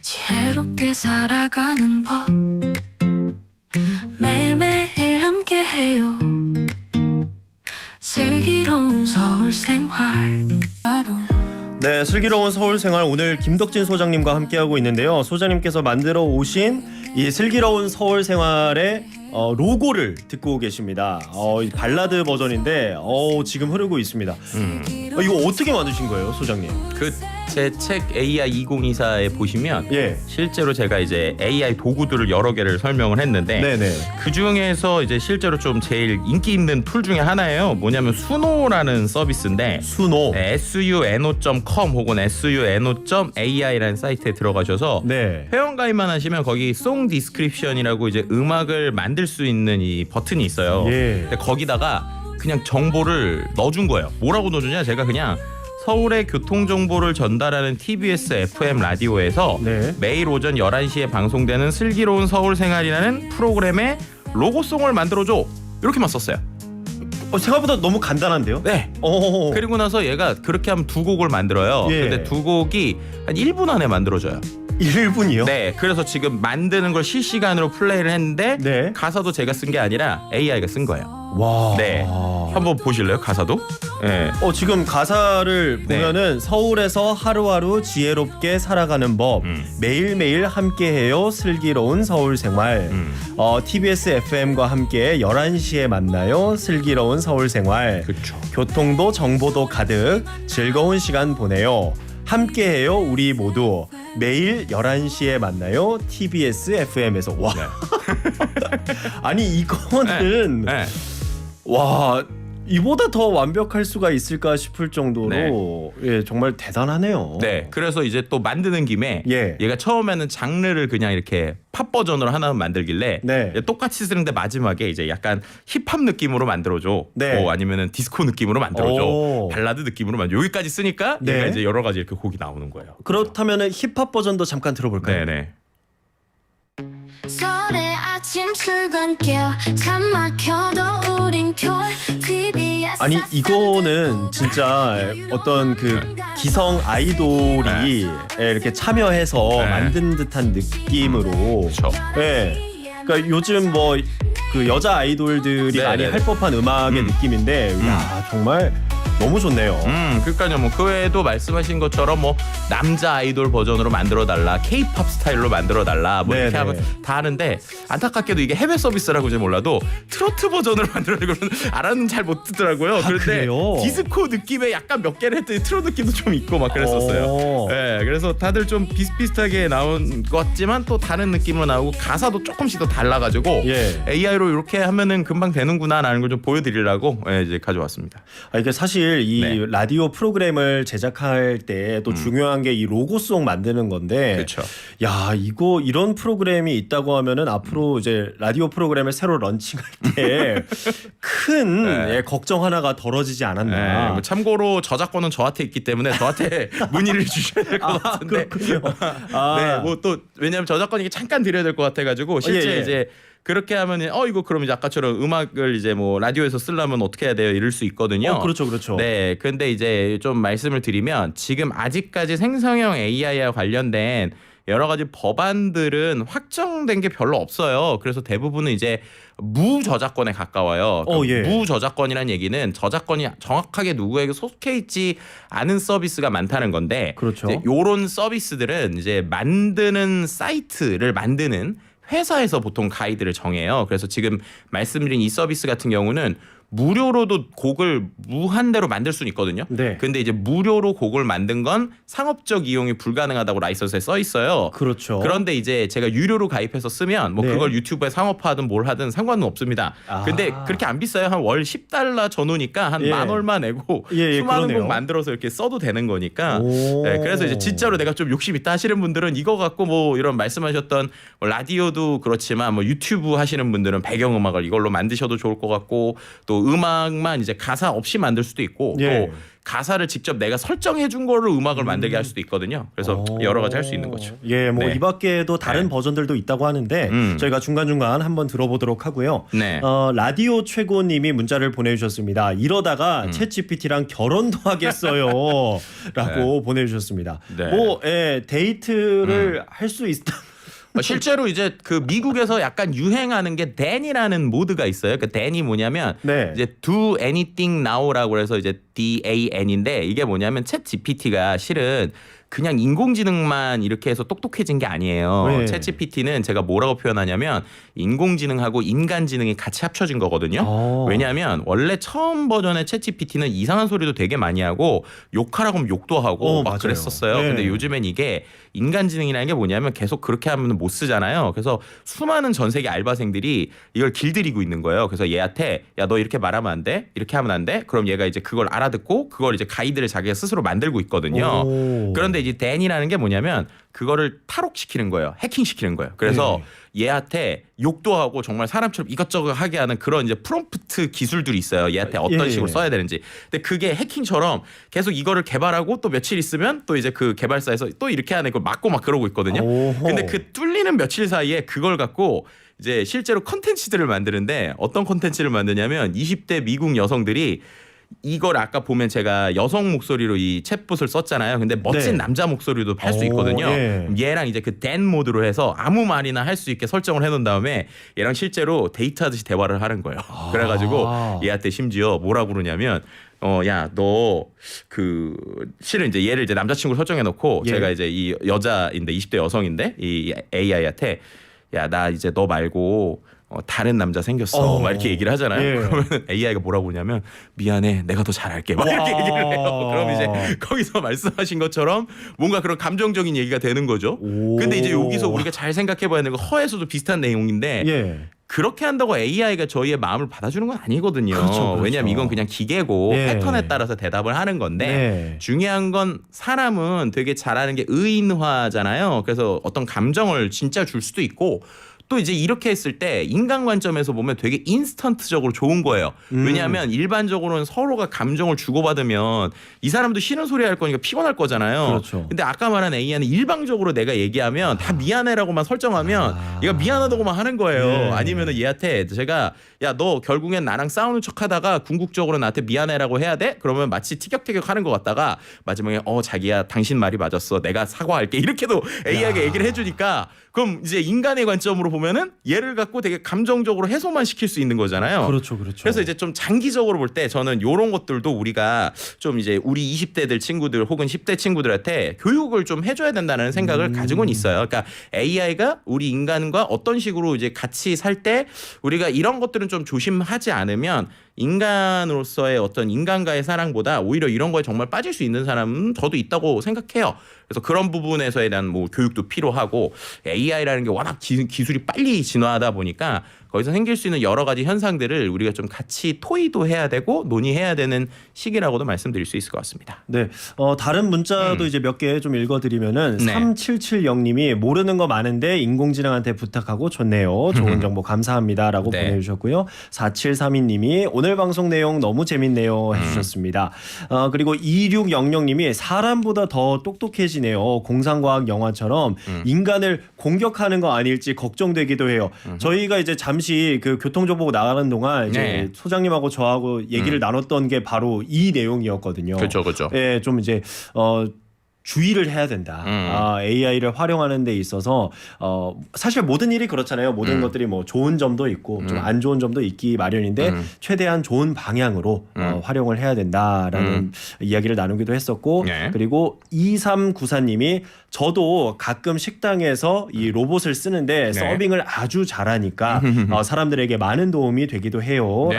지혜롭게 살아가는 법 매일매일 함께해요. 슬기로운 서울 생활 네, 슬기로운 서울 생활 오늘 김덕진 소장님과 함께하고 있는데요. 소장님께서 만들어 오신 이 슬기로운 서울 생활의 로고를 듣고 계십니다. 이 발라드 버전인데 지금 흐르고 있습니다. 이거 어떻게 만드신 거예요, 소장님? 그 제 책 AI 2024에 보시면 예. 실제로 제가 이제 AI 도구들을 여러 개를 설명을 했는데 네네. 그 중에서 이제 실제로 좀 제일 인기 있는 툴 중에 하나예요. 뭐냐면 수노라는 서비스인데 수노. suno.com 혹은 suno.ai라는 사이트에 들어가셔서 네. 회원 가입만 하시면 거기 송 디스크립션이라고 이제 음악을 만들 수 있는 이 버튼이 있어요. 예. 근데 거기다가 그냥 정보를 넣어준 거예요. 뭐라고 넣어주냐? 제가 그냥 서울의 교통 정보를 전달하는 TBS FM 라디오에서 네. 매일 오전 11시에 방송되는 슬기로운 서울 생활이라는 프로그램의 로고송을 만들어줘. 이렇게만 썼어요. 생각보다 너무 간단한데요? 네. 오. 그리고 나서 얘가 그렇게 하면 두 곡을 만들어요. 예. 근데 두 곡이 한 1분 안에 만들어져요. 1분이요? 네. 그래서 지금 만드는 걸 실시간으로 플레이를 했는데 네. 가사도 제가 쓴 게 아니라 AI가 쓴 거예요. 와. 네. 한번 보실래요? 가사도? 네. 지금 가사를 네. 보면은 서울에서 하루하루 지혜롭게 살아가는 법 매일매일 함께해요 슬기로운 서울 생활 TBS FM과 함께 11시에 만나요 슬기로운 서울 생활 그렇죠. 교통도 정보도 가득 즐거운 시간 보내요 함께해요 우리 모두 매일 11시에 만나요 TBS FM에서 와 아니 이거는 네. 와 이보다 더 완벽할 수가 있을까 싶을 정도로 예 정말 대단하네요. 네. 그래서 이제 또 만드는 김에 예. 얘가 처음에는 장르를 그냥 이렇게 팝 버전으로 하나 만들길래 네. 똑같이 쓰는데 마지막에 이제 약간 힙합 느낌으로 만들어줘. 네. 아니면은 디스코 느낌으로 만들어줘. 오. 발라드 느낌으로 만들어. 여기까지 쓰니까 네. 얘가 이제 여러 가지 이렇게 곡이 나오는 거예요. 그렇다면은 힙합 버전도 잠깐 들어볼까요? 네네. 설의 아침 출근길 잠 막혀도 우린 별 TBS 아니 이거는 진짜 어떤 그 기성 아이돌이 예, 이렇게 참여해서 네. 만든 듯한 느낌으로 그렇죠. 예. 그러니까 요즘 뭐 그 여자 아이돌들이 네, 많이 네, 할 법한 음악의 느낌인데 야 정말 너무 좋네요. 그러니까요. 뭐 그 외에도 말씀하신 것처럼 뭐 남자 아이돌 버전으로 만들어 달라, K-팝 스타일로 만들어 달라, 뭐 이렇게 네네. 하면 다 하는데 안타깝게도 이게 해외 서비스라고 잘 몰라도 트로트 버전으로 만들어 이거는 알아는 잘 못 듣더라고요. 그런데 그래요? 디스코 느낌의 약간 몇 개를 했더니 트로트 느낌도 좀 있고 막 그랬었어요. 네, 그래서 다들 좀 비슷비슷하게 나온 것 같지만 또 다른 느낌으로 나오고 가사도 조금씩 더 달라가지고 예. AI로 이렇게 하면은 금방 되는구나라는 걸 좀 보여드리려고 이제 가져왔습니다. 이게 사실 이 네. 라디오 프로그램을 제작할 때 또 중요한 게 이 로고송 만드는 건데, 그렇죠. 야 이거 이런 프로그램이 있다고 하면은 앞으로 이제 라디오 프로그램을 새로 런칭할 때 큰 네. 예, 걱정 하나가 덜어지지 않았나. 뭐 참고로 저작권은 저한테 있기 때문에 저한테 문의를 주셔야 될 것 같은데. 그렇군요. 네, 뭐 또 왜냐하면 저작권이 잠깐 드려야 될 것 같아가지고 실제 예, 예. 이제 그렇게 하면은 이거 그럼 이제 아까처럼 음악을 이제 뭐 라디오에서 쓰려면 어떻게 해야 돼요? 이럴 수 있거든요. 그렇죠, 그렇죠. 네, 근데 이제 좀 말씀을 드리면 지금 아직까지 생성형 AI와 관련된 여러 가지 법안들은 확정된 게 별로 없어요. 그래서 대부분은 이제 무저작권에 가까워요. 그러니까 예. 무저작권이라는 얘기는 저작권이 정확하게 누구에게 속해 있지 않은 서비스가 많다는 건데, 그렇죠. 이제 요런 서비스들은 이제 만드는 사이트를 만드는 회사에서 보통 가이드를 정해요. 그래서 지금 말씀드린 이 서비스 같은 경우는 무료로도 곡을 무한대로 만들 수는 있거든요. 네. 근데 이제 무료로 곡을 만든 건 상업적 이용이 불가능하다고 라이선스에 써 있어요. 그렇죠. 그런데 이제 제가 유료로 가입해서 쓰면 뭐 네. 그걸 유튜브에 상업화하든 뭘 하든 상관은 없습니다. 아. 근데 그렇게 안 비싸요. 한 월 10달러 전후니까 한 예. 만 얼마 내고 예, 수많은 그러네요. 곡 만들어서 이렇게 써도 되는 거니까. 오. 네, 그래서 이제 진짜로 내가 좀 욕심 있다 하시는 분들은 이거 갖고 뭐 이런 말씀하셨던 뭐 라디오도 그렇지만 뭐 유튜브 하시는 분들은 배경음악을 이걸로 만드셔도 좋을 것 같고, 또 음악만 이제 가사 없이 만들 수도 있고, 예. 또 가사를 직접 내가 설정해 준 거로 음악을 만들게 할 수도 있거든요. 그래서 여러 가지 할 수 있는 거죠. 예, 뭐 네. 이 밖에도 다른 네. 버전들도 있다고 하는데 저희가 중간중간 한번 들어보도록 하고요. 네. 라디오 최고님이 문자를 보내주셨습니다. 이러다가 챗GPT랑 결혼도 하겠어요. 라고 보내주셨습니다. 네. 뭐 데이트를 할 수 있다. 실제로 이제 그 미국에서 약간 유행하는 게 댄이라는 모드가 있어요. 그 댄이 뭐냐면 네. 이제 do anything now라고 해서 이제 DAN인데 이게 뭐냐면 챗 GPT가 실은 그냥 인공지능만 이렇게 해서 똑똑해진 게 아니에요. 네. 챗 GPT는 제가 뭐라고 표현하냐면 인공지능하고 인간지능이 같이 합쳐진 거거든요. 왜냐하면 원래 처음 버전의 챗 GPT는 이상한 소리도 되게 많이 하고 욕하라고 하면 욕도 하고 막 맞아요. 그랬었어요. 네. 근데 요즘엔 이게 인간지능이라는 게 뭐냐면 계속 그렇게 하면 못 쓰잖아요. 그래서 수많은 전 세계 알바생들이 이걸 길들이고 있는 거예요. 그래서 얘한테 야 너 이렇게 말하면 안 돼? 이렇게 하면 안 돼? 그럼 얘가 이제 그걸 알아듣고 그걸 이제 가이드를 자기가 스스로 만들고 있거든요. 오. 그런데 이제 댄이라는 게 뭐냐면 그거를 탈옥시키는 거예요. 해킹시키는 거예요. 그래서 얘한테 욕도 하고 정말 사람처럼 이것저것 하게 하는 그런 이제 프롬프트 기술들이 있어요. 얘한테 어떤 식으로 써야 되는지. 근데 그게 해킹처럼 계속 이거를 개발하고 또 며칠 있으면 또 이제 그 개발사에서 또 이렇게 하는 걸 막고 막 그러고 있거든요. 오호. 근데 그 뚫리는 며칠 사이에 그걸 갖고 이제 실제로 컨텐츠들을 만드는데 어떤 컨텐츠를 만드냐면 20대 미국 여성들이 이걸 아까 보면 제가 여성 목소리로 이 챗봇을 썼잖아요. 근데 멋진 네. 남자 목소리도 할 수 오, 있거든요. 예. 얘랑 이제 그 댄 모드로 해서 아무 말이나 할 수 있게 설정을 해놓은 다음에 얘랑 실제로 데이트하듯이 대화를 하는 거예요. 그래가지고 얘한테 심지어 뭐라고 그러냐면 야, 너 그 실은 이제 얘를 이제 남자친구 설정해놓고 예. 제가 이제 이 여자인데 20대 여성인데 이 AI한테 야, 나 이제 너 말고 다른 남자 생겼어. 막 이렇게 얘기를 하잖아요. 예. 그러면 AI가 뭐라고 그러냐면 미안해, 내가 더 잘할게. 막 이렇게 얘기를 해요. 그럼 이제 거기서 말씀하신 것처럼 뭔가 그런 감정적인 얘기가 되는 거죠. 오. 근데 이제 여기서 우리가 잘 생각해봐야 되는 건 허에서도 비슷한 내용인데 예. 그렇게 한다고 AI가 저희의 마음을 받아주는 건 아니거든요. 그렇죠. 왜냐하면 이건 그냥 기계고 예. 패턴에 따라서 대답을 하는 건데 네. 중요한 건 사람은 되게 잘하는 게 의인화잖아요. 그래서 어떤 감정을 진짜 줄 수도 있고 또 이제 이렇게 했을 때 인간 관점에서 보면 되게 인스턴트적으로 좋은 거예요. 왜냐하면 일반적으로는 서로가 감정을 주고받으면 이 사람도 싫은 소리 할 거니까 피곤할 거잖아요. 그렇죠. 근데 아까 말한 AI는 일방적으로 내가 얘기하면 다 미안해라고만 설정하면 얘가 미안하다고만 하는 거예요. 네. 아니면은 얘한테 제가 야, 너 결국엔 나랑 싸우는 척하다가 궁극적으로 나한테 미안해라고 해야 돼? 그러면 마치 티격태격 하는 것 같다가 마지막에 자기야 당신 말이 맞았어. 내가 사과할게. 이렇게도 AI가 얘기를 해주니까 그럼 이제 인간의 관점으로 보면은 얘를 갖고 되게 감정적으로 해소만 시킬 수 있는 거잖아요. 그렇죠, 그렇죠. 그래서 이제 좀 장기적으로 볼 때 저는 이런 것들도 우리가 좀 이제 우리 20대들 친구들 혹은 10대 친구들한테 교육을 좀 해줘야 된다는 생각을 가지고는 있어요. 그러니까 AI가 우리 인간과 어떤 식으로 이제 같이 살 때 우리가 이런 것들은 좀 조심하지 않으면 인간으로서의 어떤 인간과의 사랑보다 오히려 이런 거에 정말 빠질 수 있는 사람은 저도 있다고 생각해요. 그래서 그런 부분에서에 대한 뭐 교육도 필요하고 AI라는 게 워낙 기술이 빨리 진화하다 보니까 거기서 생길 수 있는 여러 가지 현상들을 우리가 좀 같이 토의도 해야 되고 논의해야 되는 시기라고도 말씀드릴 수 있을 것 같습니다. 네, 다른 문자도 이제 몇 개 좀 읽어드리면은 네. 3770님이 모르는 거 많은데 인공지능한테 부탁하고 좋네요. 좋은 정보 감사합니다라고 네. 보내주셨고요. 4732님이 오늘 방송 내용 너무 재밌네요 해주셨습니다. 그리고 2600님이 사람보다 더 똑똑해지네요. 공상과학 영화처럼 인간을 공격하는 거 아닐지 걱정되기도 해요. 저희가 이제 잠시 그 교통정보 나가는 동안 이제 네. 소장님하고 저하고 얘기를 나눴던 게 바로 이 내용이었거든요. 그렇죠, 그렇죠. 예, 좀 이제 주의를 해야 된다. AI를 활용하는 데 있어서 사실 모든 일이 그렇잖아요. 모든 것들이 뭐 좋은 점도 있고 좀 안 좋은 점도 있기 마련인데 최대한 좋은 방향으로 활용을 해야 된다라는 이야기를 나누기도 했었고 네. 그리고 2394님이 저도 가끔 식당에서 이 로봇을 쓰는데 네. 서빙을 아주 잘하니까 사람들에게 많은 도움이 되기도 해요라고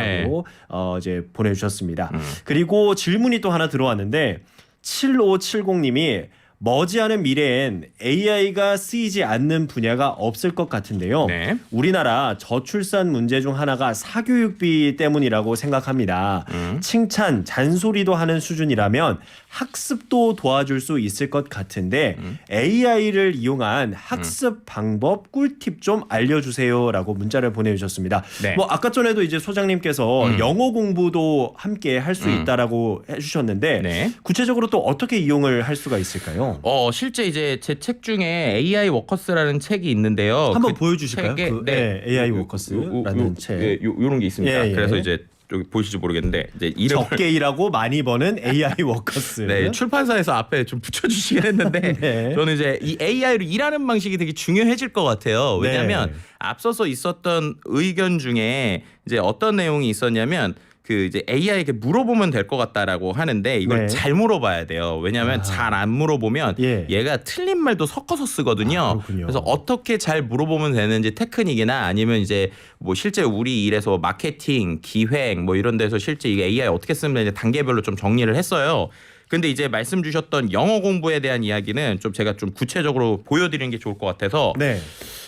네. 이제 보내주셨습니다. 그리고 질문이 또 하나 들어왔는데 7570님이 머지않은 미래엔 AI가 쓰이지 않는 분야가 없을 것 같은데요. 네. 우리나라 저출산 문제 중 하나가 사교육비 때문이라고 생각합니다. 칭찬, 잔소리도 하는 수준이라면 학습도 도와줄 수 있을 것 같은데 AI를 이용한 학습 방법 꿀팁 좀 알려주세요라고 문자를 보내주셨습니다. 네. 뭐 아까 전에도 이제 소장님께서 영어 공부도 함께 할 수 있다라고 해주셨는데 네. 구체적으로 또 어떻게 이용을 할 수가 있을까요? 실제 이제 제 책 중에 AI 워커스라는 책이 있는데요. 한번 그 보여주실까요? 책에, 그, 네, AI 워커스라는 책. 요런 게 있습니다. 예, 예. 그래서 이제 여기 보실지 모르겠는데 이제 이름을 적게 일하고 많이 버는 AI 워커스. 네, 출판사에서 앞에 좀 붙여주시긴 했는데 네. 저는 이제 이 AI로 일하는 방식이 되게 중요해질 것 같아요. 왜냐하면 네. 앞서서 있었던 의견 중에 이제 어떤 내용이 있었냐면 그 이제 AI에게 물어보면 될 것 같다라고 하는데 이걸 네. 잘 물어봐야 돼요. 왜냐하면 잘 안 물어보면 예. 얘가 틀린 말도 섞어서 쓰거든요. 그렇군요. 그래서 어떻게 잘 물어보면 되는지 테크닉이나 아니면 이제 뭐 실제 우리 일에서 마케팅, 기획 뭐 이런 데서 실제 이게 AI 어떻게 쓰면 되는지 단계별로 좀 정리를 했어요. 근데 이제 말씀 주셨던 영어 공부에 대한 이야기는 좀 제가 좀 구체적으로 보여드리는 게 좋을 것 같아서 네.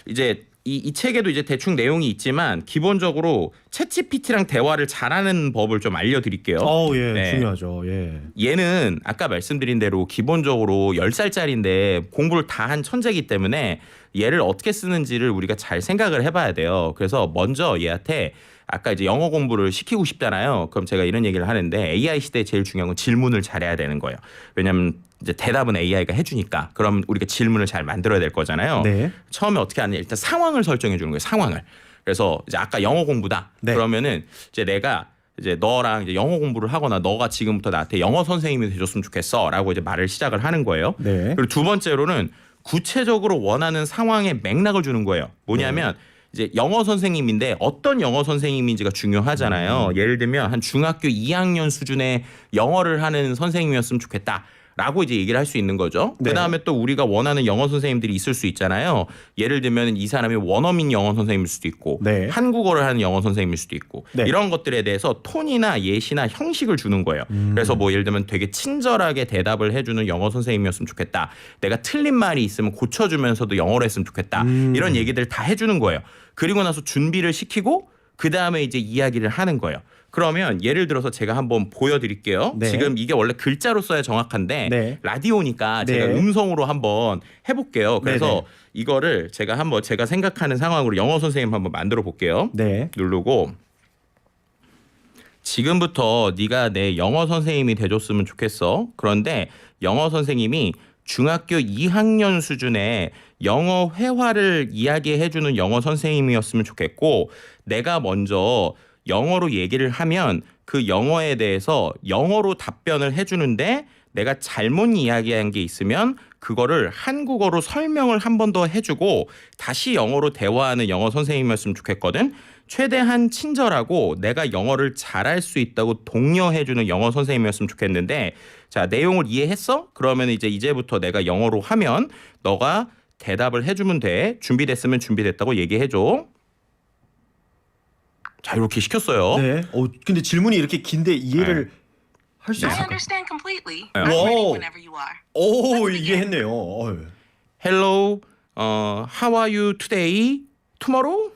이제 이 책에도 이제 대충 내용이 있지만 기본적으로 챗GPT랑 대화를 잘하는 법을 좀 알려드릴게요. 예, 네. 중요하죠. 예. 얘는 아까 말씀드린 대로 기본적으로 10살짜리인데 공부를 다 한 천재이기 때문에 얘를 어떻게 쓰는지를 우리가 잘 생각을 해봐야 돼요. 그래서 먼저 얘한테 아까 이제 영어 공부를 시키고 싶잖아요. 그럼 제가 이런 얘기를 하는데 AI 시대에 제일 중요한 건 질문을 잘해야 되는 거예요. 왜냐하면 이제 대답은 AI가 해주니까 그럼 우리가 질문을 잘 만들어야 될 거잖아요. 네. 처음에 어떻게 하느냐 일단 상황을 설정해 주는 거예요. 상황을. 그래서 이제 아까 영어 공부다. 네. 그러면은 이제 내가 이제 너랑 이제 영어 공부를 하거나 너가 지금부터 나한테 영어 선생님이 돼줬으면 좋겠어라고 이제 말을 시작을 하는 거예요. 네. 그리고 두 번째로는 구체적으로 원하는 상황의 맥락을 주는 거예요. 뭐냐면 이제 영어 선생님인데 어떤 영어 선생님인지가 중요하잖아요. 예를 들면 한 중학교 2학년 수준의 영어를 하는 선생님이었으면 좋겠다. 라고 이제 얘기를 할 수 있는 거죠. 네. 그다음에 또 우리가 원하는 영어 선생님들이 있을 수 있잖아요. 예를 들면 이 사람이 원어민 영어 선생님일 수도 있고 네. 한국어를 하는 영어 선생님일 수도 있고 네. 이런 것들에 대해서 톤이나 예시나 형식을 주는 거예요. 그래서 뭐 예를 들면 되게 친절하게 대답을 해주는 영어 선생님이었으면 좋겠다. 내가 틀린 말이 있으면 고쳐주면서도 영어로 했으면 좋겠다. 이런 얘기들 다 해주는 거예요. 그리고 나서 준비를 시키고 그 다음에 이제 이야기를 하는 거예요. 그러면 예를 들어서 제가 한번 보여드릴게요. 네. 지금 이게 원래 글자로 써야 정확한데 네. 라디오니까 제가 네. 음성으로 한번 해볼게요. 그래서 네네. 이거를 제가 한번 제가 생각하는 상황으로 영어 선생님 한번 만들어 볼게요. 네. 누르고 지금부터 네가 내 영어 선생님이 돼줬으면 좋겠어. 그런데 영어 선생님이 중학교 2학년 수준의 영어 회화를 이야기해주는 영어 선생님이었으면 좋겠고 내가 먼저 영어로 얘기를 하면 그 영어에 대해서 영어로 답변을 해주는데 내가 잘못 이야기한 게 있으면 그거를 한국어로 설명을 한 번 더 해주고 다시 영어로 대화하는 영어 선생님이었으면 좋겠거든. 최대한 친절하고 내가 영어를 잘할 수 있다고 독려해주는 영어 선생님이었으면 좋겠는데 자 내용을 이해했어? 그러면 이제부터 내가 영어로 하면 너가 대답을 해주면 돼. 준비됐으면 준비됐다고 얘기해줘. 자 이렇게 시켰어요. 네. 근데 질문이 이렇게 긴데 이해를 할 수 I 있을까? understand completely. Yeah. I'm ready Whoa. whenever you are. 오, 이해했네요. Hello, how are you today? Tomorrow?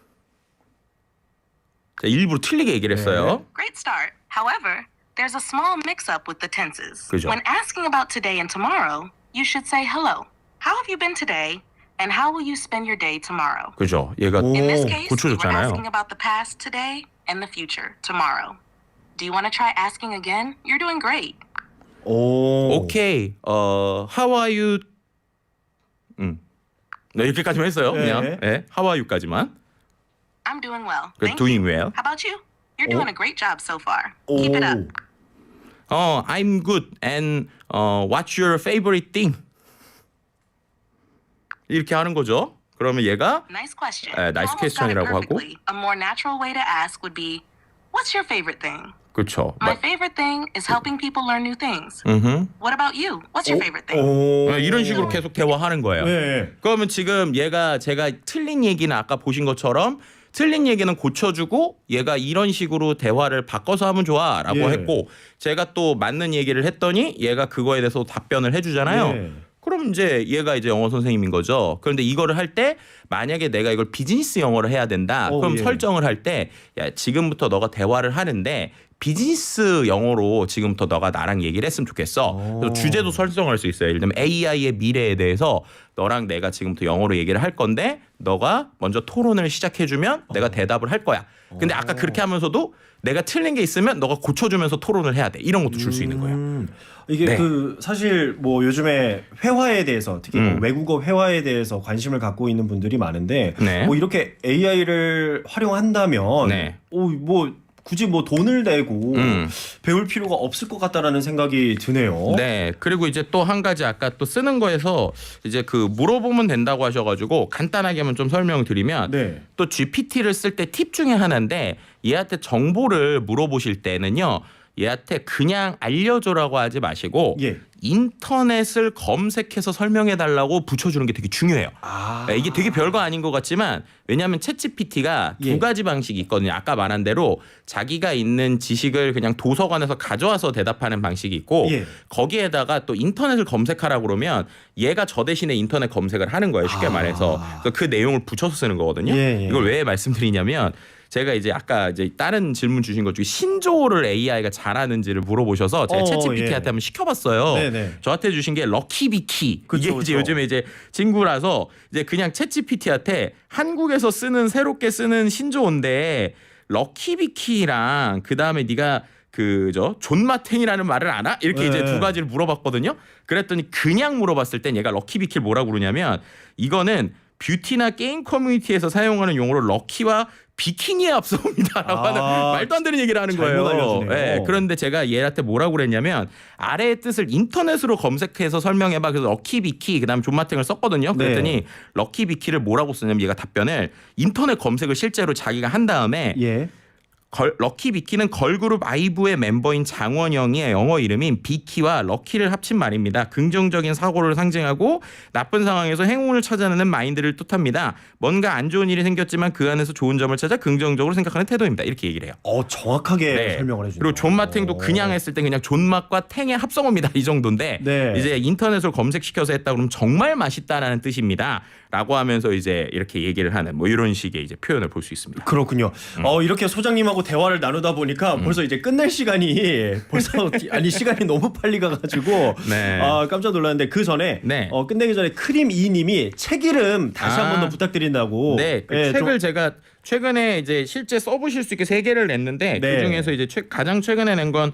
자, 일부러 틀리게 얘기를 했어요. Great start. However, there's a small mix-up with the tenses. 그죠. When asking about today and tomorrow, you should say hello. How have you been today? And how will you spend your day tomorrow? 그죠? 얘가 오. In this case, we were 고쳐줬잖아요. asking about the past today and the future tomorrow. Do you want to try asking again? You're doing great. 오케이. How are you? 네, 이렇게까지만 했어요. 네. 그냥 네, How are you까지만. I'm doing well. Good, Thank doing you. well. How about you? You're doing a great job so far. Keep it up. I'm good. And what's your favorite thing? 이렇게 하는 거죠. 그러면 얘가 Nice question. nice You almost got it question이라고 하고. perfectly. A more natural way to ask would be, what's your favorite thing? 그렇죠. My favorite thing is helping people learn new things. 음. What about you? What's your favorite thing? 이런 식으로 계속 대화하는 거예요. 네. 그러면 지금 얘가 제가 틀린 얘기는 아까 보신 것처럼 틀린 얘기는 고쳐주고 얘가 이런 식으로 대화를 바꿔서 하면 좋아라고 예. 했고 제가 또 맞는 얘기를 했더니 얘가 그거에 대해서 답변을 해주잖아요. 예. 그럼 이제 얘가 이제 영어 선생님인 거죠. 그런데 이거를 할 때 만약에 내가 이걸 비즈니스 영어를 해야 된다. 그럼 예. 설정을 할 때 야, 지금부터 너가 대화를 하는데 비즈니스 영어로 지금부터 너가 나랑 얘기를 했으면 좋겠어. 그래서 주제도 설정할 수 있어요. 예를 들면 AI의 미래에 대해서 너랑 내가 지금부터 영어로 얘기를 할 건데 너가 먼저 토론을 시작해주면 내가 대답을 할 거야. 근데 아까 그렇게 하면서도 내가 틀린 게 있으면 너가 고쳐주면서 토론을 해야 돼. 이런 것도 줄 수 있는 거예요. 이게 네. 사실 뭐 요즘에 회화에 대해서 특히 뭐 외국어 회화에 대해서 관심을 갖고 있는 분들이 많은데 네. 뭐 이렇게 AI를 활용한다면 네. 뭐 굳이 뭐 돈을 내고 배울 필요가 없을 것 같다라는 생각이 드네요. 네. 그리고 이제 또 한 가지 아까 또 쓰는 거에서 이제 그 물어보면 된다고 하셔가지고 간단하게만 좀 설명을 드리면 네. 또 GPT를 쓸 때 팁 중에 하나인데 얘한테 정보를 물어보실 때는요. 얘한테 그냥 알려줘라고 하지 마시고 예. 인터넷을 검색해서 설명해달라고 붙여주는 게 되게 중요해요. 아. 이게 되게 별거 아닌 것 같지만 왜냐하면 챗GPT가 예. 두 가지 방식이 있거든요. 아까 말한 대로 자기가 있는 지식을 그냥 도서관에서 가져와서 대답하는 방식이 있고 예. 거기에다가 또 인터넷을 검색하라 그러면 얘가 저 대신에 인터넷 검색을 하는 거예요. 쉽게 말해서 그러니까 그 내용을 붙여서 쓰는 거거든요. 예, 예. 이걸 왜 말씀드리냐면 제가 이제 아까 이제 다른 질문 주신 것 중에 신조어를 AI가 잘하는지를 물어보셔서 제가 챗GPT한테 예. 한번 시켜봤어요. 네네. 저한테 주신 게 럭키비키. 그쵸, 이게 이제 그쵸. 요즘에 이제 친구라서 이제 그냥 챗GPT한테 한국에서 쓰는 새롭게 쓰는 신조어인데 럭키비키랑 그 다음에 네가 그저 존마탱이라는 말을 아나? 이렇게 이제 네. 두 가지를 물어봤거든요. 그랬더니 그냥 물어봤을 땐 얘가 럭키비키를 뭐라고 그러냐면 이거는 뷰티나 게임 커뮤니티에서 사용하는 용어로 럭키와 비키니에 앞서옵니다라고 하는 말도 안 되는 얘기를 하는 잘못 거예요. 알려주네요. 예, 그런데 제가 얘한테 뭐라고 그랬냐면 아래의 뜻을 인터넷으로 검색해서 설명해봐. 그래서 럭키비키 그다음 존마탱을 썼거든요. 그랬더니 네. 럭키비키를 뭐라고 쓰냐면 얘가 답변을 인터넷 검색을 실제로 자기가 한 다음에 예. 럭키비키는 걸그룹 아이브의 멤버인 장원영의 영어 이름인 비키와 럭키를 합친 말입니다. 긍정적인 사고를 상징하고 나쁜 상황에서 행운을 찾아내는 마인드를 뜻합니다. 뭔가 안 좋은 일이 생겼지만 그 안에서 좋은 점을 찾아 긍정적으로 생각하는 태도입니다. 이렇게 얘기를 해요. 정확하게 네. 설명을 해주네요. 그리고 존마탱도 그냥 했을 때 그냥 존맛과 탱의 합성어입니다. 이 정도인데 네. 이제 인터넷으로 검색시켜서 했다 그러면 정말 맛있다라는 뜻입니다. 라고 하면서 이제 이렇게 얘기를 하는 뭐 이런 식의 이제 표현을 볼 수 있습니다. 그렇군요. 이렇게 소장님하고 대화를 나누다 보니까 벌써 이제 끝낼 시간이 벌써 아니 시간이 너무 빨리 가가지고 네. 깜짝 놀랐는데 그 전에 네. 끝내기 전에 크림이님이 책 이름 다시 한 번 더 부탁드린다고. 네, 그 예, 책을 제가 최근에 이제 실제 써보실 수 있게 3개를 냈는데 네. 그 중에서 이제 가장 최근에 낸 건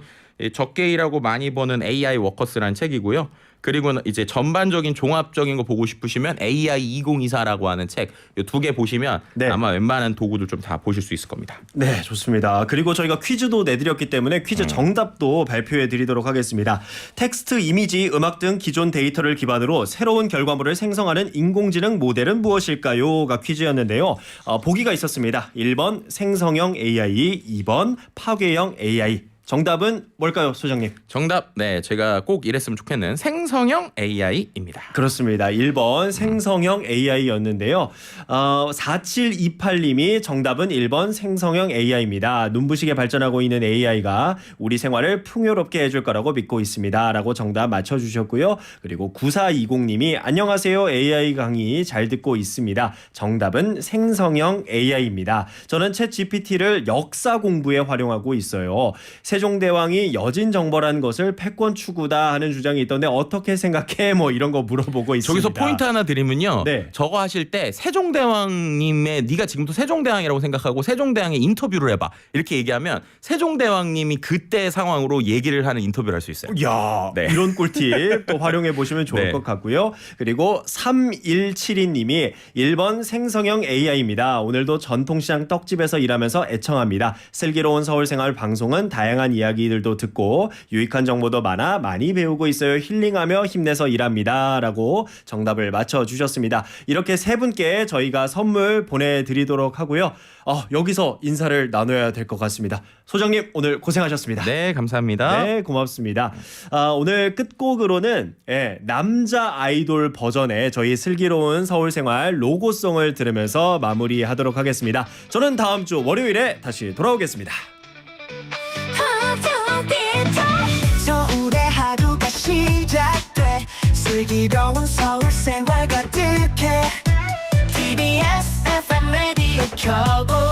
적게 일하고 많이 버는 AI 워커스라는 책이고요. 그리고 이제 전반적인 종합적인 거 보고 싶으시면 AI 2024라고 하는 책 이 2개 보시면 네. 아마 웬만한 도구들 좀 다 보실 수 있을 겁니다. 네, 좋습니다. 그리고 저희가 퀴즈도 내드렸기 때문에 퀴즈 정답도 발표해 드리도록 하겠습니다. 텍스트, 이미지, 음악 등 기존 데이터를 기반으로 새로운 결과물을 생성하는 인공지능 모델은 무엇일까요?가 퀴즈였는데요. 보기가 있었습니다. 1번 생성형 AI, 2번 파괴형 AI. 정답은 뭘까요, 소장님? 정답, 네, 제가 꼭 이랬으면 좋겠는 생성형 AI입니다. 그렇습니다. 1번 생성형 AI였는데요. 4728님이 정답은 1번 생성형 AI입니다. 눈부시게 발전하고 있는 AI가 우리 생활을 풍요롭게 해줄 거라고 믿고 있습니다. 라고 정답 맞춰주셨고요. 그리고 9420님이 안녕하세요. AI 강의 잘 듣고 있습니다. 정답은 생성형 AI입니다. 저는 챗 GPT를 역사 공부에 활용하고 있어요. 세종대왕이 여진 정벌한 것을 패권 추구다 하는 주장이 있던데 어떻게 생각해? 뭐 이런 거 물어보고 있습니다. 저기서 포인트 하나 드리면요. 네. 저거 하실 때 세종대왕님의 네가 지금도 세종대왕이라고 생각하고 세종대왕의 인터뷰를 해봐. 이렇게 얘기하면 세종대왕님이 그때 상황으로 얘기를 하는 인터뷰를 할 수 있어요. 야, 네. 이런 꿀팁 또 활용해 보시면 좋을 네. 것 같고요. 그리고 3172님이 1번 생성형 AI입니다. 오늘도 전통시장 떡집에서 일하면서 애청합니다. 슬기로운 서울생활 방송은 다양한 이야기들도 듣고 유익한 정보도 많아 많이 배우고 있어요. 힐링하며 힘내서 일합니다. 라고 정답을 맞춰주셨습니다. 이렇게 세 분께 저희가 선물 보내드리도록 하고요. 여기서 인사를 나눠야 될 것 같습니다. 소장님 오늘 고생하셨습니다. 네, 감사합니다. 네, 고맙습니다. 오늘 끝곡으로는 남자 아이돌 버전의 저희 슬기로운 서울생활 로고송을 들으면서 마무리하도록 하겠습니다. 저는 다음 주 월요일에 다시 돌아오겠습니다. 서울의 하루가 시작돼 슬기로운 서울생활 가득해 TBS FM 라디오 켜고